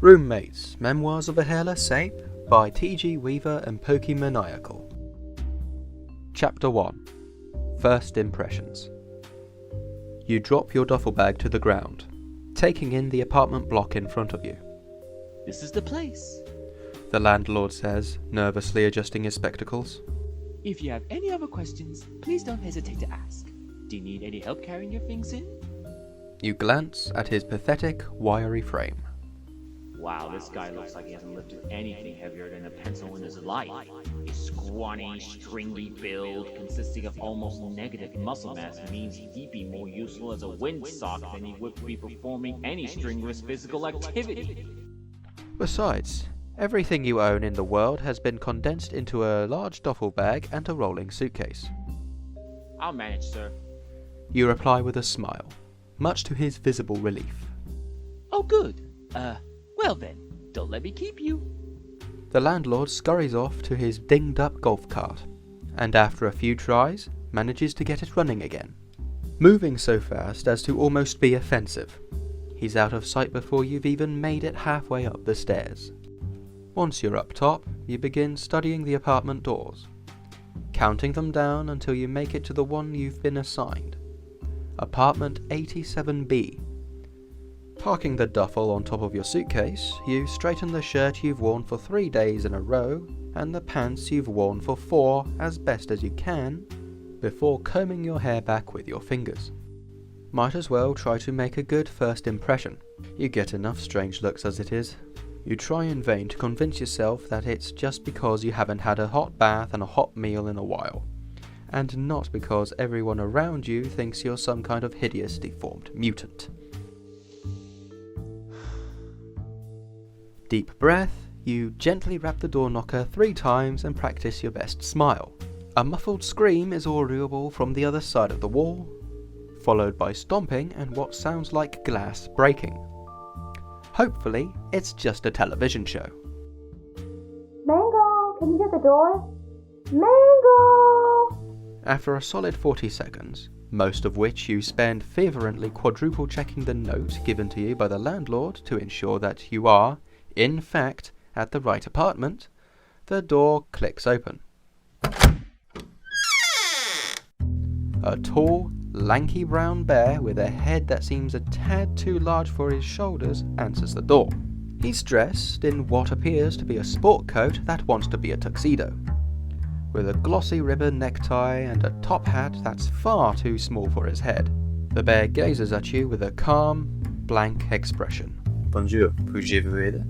Roommates, Memoirs of a Hairless Ape by TGWeaver and Pokemaniacal. Chapter 1. First Impressions. You drop your duffel bag to the ground, taking in the apartment block in front of you. This is the place. The landlord says, nervously adjusting his spectacles. If you have any other questions, please don't hesitate to ask. Do you need any help carrying your things in? You glance at his pathetic, wiry frame. Wow, this guy looks like he hasn't lifted anything heavier than a pencil in his life. A scrawny, stringy build consisting of almost negative muscle mass means he'd be more useful as a windsock than he would be performing any strenuous physical activity. Besides, everything you own in the world has been condensed into a large duffel bag and a rolling suitcase. I'll manage, sir. You reply with a smile, much to his visible relief. Oh, good. Well then, don't let me keep you. The landlord scurries off to his dinged-up golf cart, and after a few tries, manages to get it running again, moving so fast as to almost be offensive. He's out of sight before you've even made it halfway up the stairs. Once you're up top, you begin studying the apartment doors, counting them down until you make it to the one you've been assigned. Apartment 87B. Parking the duffel on top of your suitcase, you straighten the shirt you've worn for 3 days in a row and the pants you've worn for 4 as best as you can, before combing your hair back with your fingers. Might as well try to make a good first impression. You get enough strange looks as it is. You try in vain to convince yourself that it's just because you haven't had a hot bath and a hot meal in a while, and not because everyone around you thinks you're some kind of hideous deformed mutant. Deep breath, you gently rap the door knocker 3 times and practice your best smile. A muffled scream is audible from the other side of the wall, followed by stomping and what sounds like glass breaking. Hopefully, it's just a television show. Mango, can you get the door? Mango! After a solid 40 seconds, most of which you spend fervently quadruple checking the note given to you by the landlord to ensure that you are, in fact, at the right apartment, the door clicks open. A tall, lanky brown bear with a head that seems a tad too large for his shoulders answers the door. He's dressed in what appears to be a sport coat that wants to be a tuxedo, with a glossy ribbon necktie and a top hat that's far too small for his head. The bear gazes at you with a calm, blank expression. Bonjour, puis-je vous aider?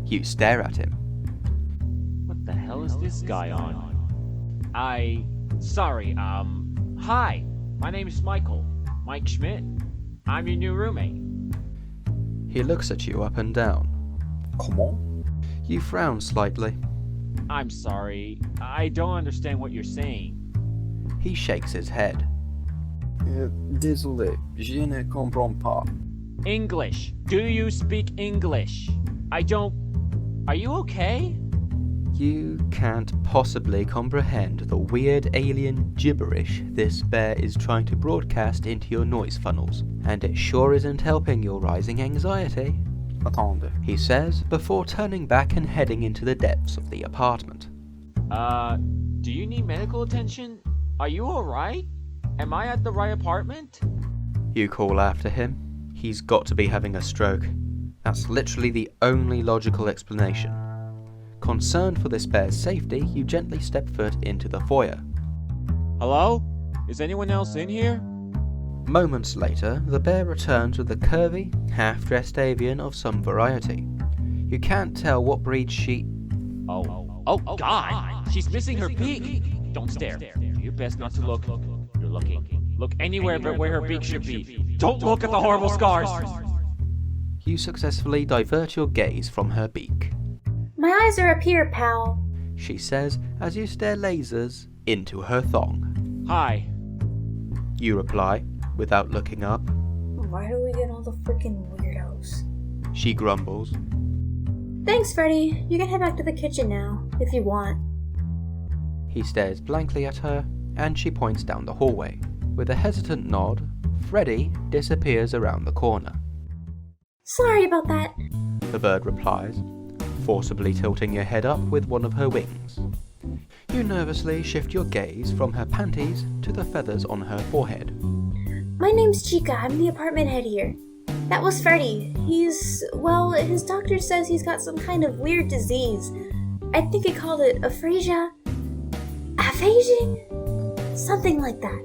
You stare at him. What the hell is this guy on? Sorry, hi, my name is Mike Schmidt. I'm your new roommate. He looks at you up and down. Comment? You frown slightly. I'm sorry, I don't understand what you're saying. He shakes his head. Désolé, je ne comprends pas. English. Do you speak English? Are you okay? You can't possibly comprehend the weird alien gibberish this bear is trying to broadcast into your noise funnels, and it sure isn't helping your rising anxiety. Attendez. He says before turning back and heading into the depths of the apartment. Do you need medical attention? Are you alright? Am I at the right apartment? You call after him. He's got to be having a stroke. That's literally the only logical explanation. Concerned for this bear's safety, you gently step foot into the foyer. Hello? Is anyone else in here? Moments later, the bear returns with a curvy, half-dressed avian of some variety. You can't tell what breed she... Oh God! She's missing her beak! Don't stare. Do your best not to look. You're looking. Look anywhere but where her beak should be. Don't look at the horrible scars! You successfully divert your gaze from her beak. My eyes are up here, pal. She says as you stare lasers into her thong. Hi. You reply, without looking up. Why do we get all the freaking weirdos? She grumbles. Thanks, Freddy. You can head back to the kitchen now, if you want. He stares blankly at her, and she points down the hallway. With a hesitant nod, Freddy disappears around the corner. Sorry about that. the bird replies, forcibly tilting your head up with one of her wings. You nervously shift your gaze from her panties to the feathers on her forehead. My name's Chica. I'm the apartment head here. That was Freddy. His doctor says he's got some kind of weird disease. I think he called it aphasia? Aphasing? Something like that.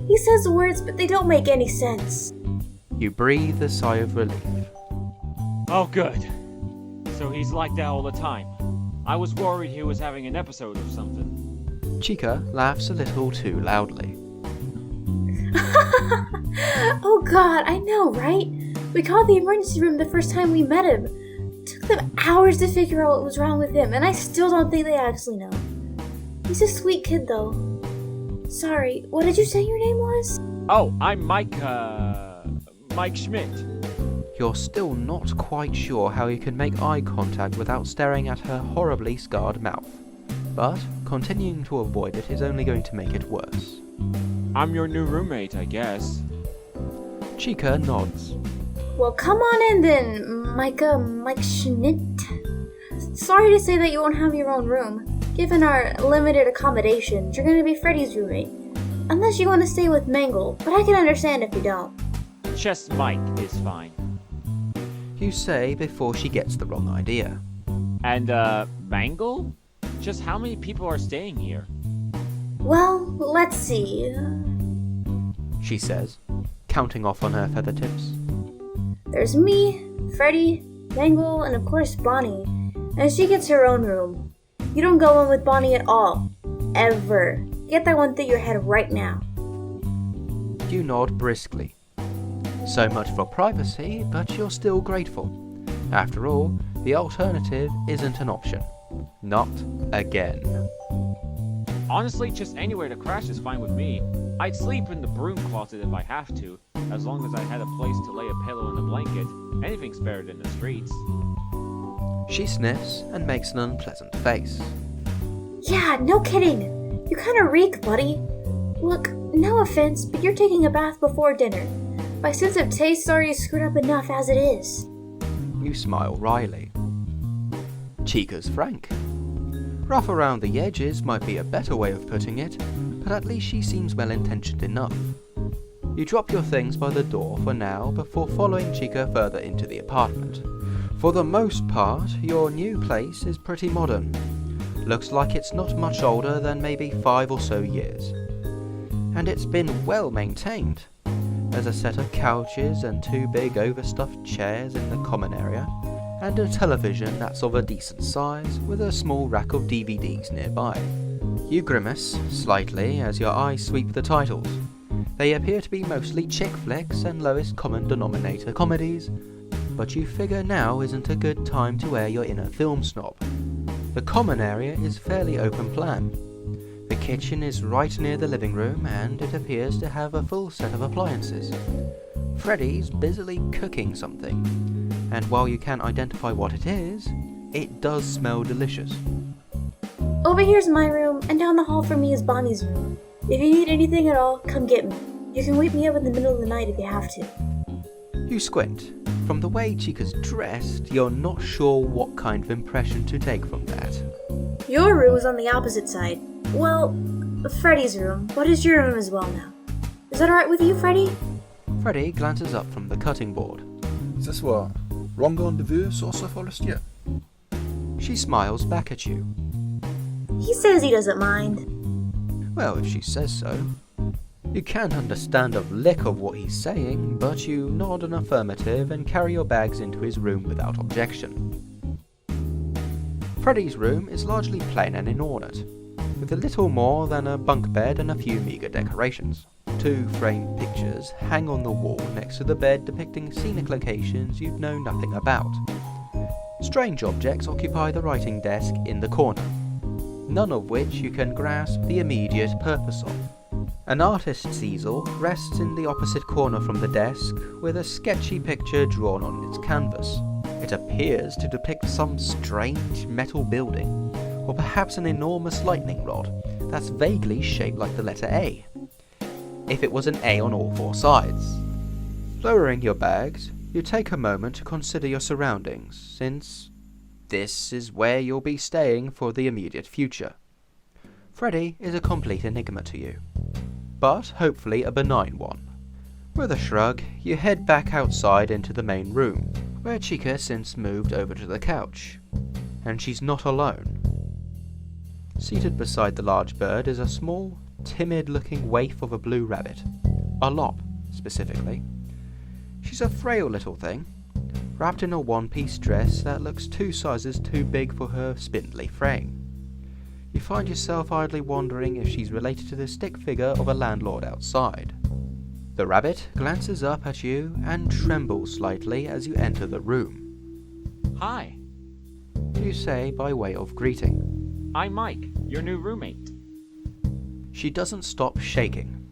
He says words, but they don't make any sense. You breathe a sigh of relief. Oh, good. So he's like that all the time. I was worried he was having an episode or something. Chica laughs a little too loudly. Oh god, I know, right? We called the emergency room the first time we met him. It took them hours to figure out what was wrong with him, and I still don't think they actually know. He's a sweet kid, though. Sorry, what did you say your name was? Oh, I'm Mike Schmidt. You're still not quite sure how you can make eye contact without staring at her horribly scarred mouth. But continuing to avoid it is only going to make it worse. I'm your new roommate, I guess. Chica nods. Well, come on in then, Mike Schmidt. Sorry to say that you won't have your own room. Given our limited accommodations, you're gonna be Freddy's roommate. Unless you want to stay with Mangle, but I can understand if you don't. Just Mike is fine. You say before she gets the wrong idea. And, Mangle? Just how many people are staying here? Well, let's see. She says, counting off on her feather tips. There's me, Freddy, Mangle, and of course Bonnie. And she gets her own room. You don't go in with Bonnie at all. Ever. Get that one through your head right now. You nod briskly. So much for privacy, but you're still grateful. After all, the alternative isn't an option. Not again. Honestly, just anywhere to crash is fine with me. I'd sleep in the broom closet if I have to, as long as I had a place to lay a pillow and a blanket. Anything's better than the streets. She sniffs and makes an unpleasant face. Yeah, no kidding. You kinda reek, buddy. Look, no offense, but you're taking a bath before dinner. My sense of taste is already screwed up enough as it is. You smile wryly. Chica's frank. Rough around the edges might be a better way of putting it, but at least she seems well-intentioned enough. You drop your things by the door for now before following Chica further into the apartment. For the most part, your new place is pretty modern. Looks like it's not much older than maybe 5 or so years. And it's been well maintained. There's a set of couches and 2 big overstuffed chairs in the common area, and a television that's of a decent size with a small rack of DVDs nearby. You grimace slightly as your eyes sweep the titles. They appear to be mostly chick flicks and lowest common denominator comedies, but you figure now isn't a good time to air your inner film snob. The common area is fairly open plan. The kitchen is right near the living room and it appears to have a full set of appliances. Freddy's busily cooking something, and while you can't identify what it is, it does smell delicious. Over here's my room, and down the hall from me is Bonnie's room. If you need anything at all, come get me. You can wake me up in the middle of the night if you have to. You squint. From the way Chica's dressed, you're not sure what kind of impression to take from that. Your room is on the opposite side. Well, Freddy's room, but it's your room as well now. Is that alright with you, Freddy? Freddy glances up from the cutting board. Ce soir, rendezvous sur ce forestier. She smiles back at you. He says he doesn't mind. Well, if she says so. You can't understand a lick of what he's saying, but you nod an affirmative and carry your bags into his room without objection. Freddy's room is largely plain and inornate, with a little more than a bunk bed and a few meagre decorations. 2 framed pictures hang on the wall next to the bed depicting scenic locations you'd know nothing about. Strange objects occupy the writing desk in the corner, none of which you can grasp the immediate purpose of. An artist's easel rests in the opposite corner from the desk with a sketchy picture drawn on its canvas. It appears to depict some strange metal building, or perhaps an enormous lightning rod that's vaguely shaped like the letter A, if it was an A on all 4 sides. Lowering your bags, You take a moment to consider your surroundings, since this is where you'll be staying for the immediate future. Freddy is a complete enigma to you, but hopefully a benign one. With a shrug, you head back outside into the main room, where Chica since moved over to the couch, and she's not alone. Seated beside the large bird is a small, timid-looking waif of a blue rabbit, a lop, specifically. She's a frail little thing, wrapped in a one-piece dress that looks 2 sizes too big for her spindly frame. You find yourself idly wondering if she's related to the stick figure of a landlord outside. The rabbit glances up at you and trembles slightly as you enter the room. Hi, You say by way of greeting. I'm Mike, your new roommate. She doesn't stop shaking,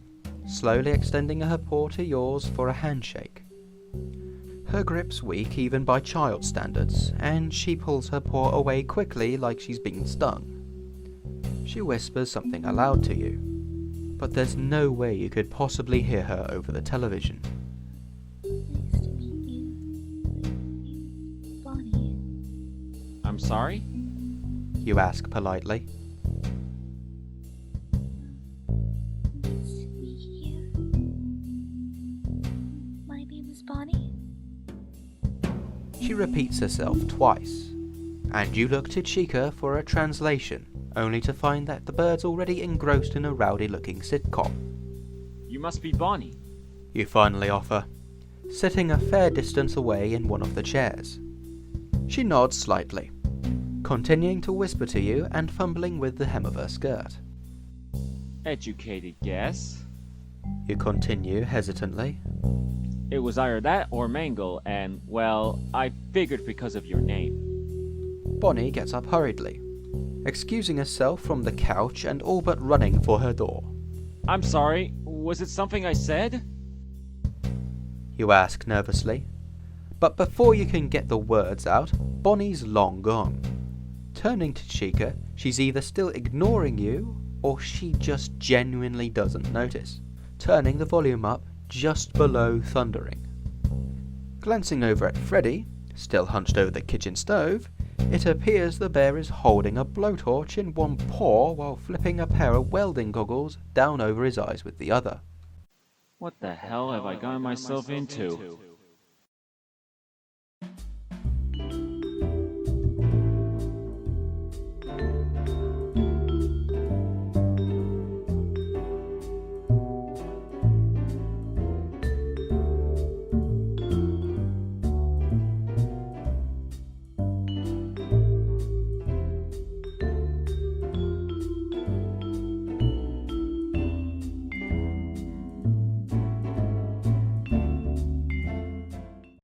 slowly extending her paw to yours for a handshake. Her grip's weak even by child standards, and she pulls her paw away quickly like she's been stung. She whispers something aloud to you, but there's no way you could possibly hear her over the television. Nice to meet you. Bonnie. I'm sorry? You ask politely. Nice to meet you. My name is Bonnie. She repeats herself twice, and you look to Chica for a translation, only to find that the bird's already engrossed in a rowdy-looking sitcom. You must be Bonnie. You finally offer, sitting a fair distance away in one of the chairs. She nods slightly, continuing to whisper to you and fumbling with the hem of her skirt. Educated guess. You continue hesitantly. It was either that or Mangle, and, well, I figured because of your name. Bonnie gets up hurriedly, excusing herself from the couch and all but running for her door. I'm sorry, was it something I said? You ask nervously, but before you can get the words out, Bonnie's long gone. Turning to Chica, she's either still ignoring you, or she just genuinely doesn't notice, turning the volume up just below thundering. Glancing over at Freddy, still hunched over the kitchen stove, it appears the bear is holding a blowtorch in one paw while flipping a pair of welding goggles down over his eyes with the other. What the hell have I gotten myself into?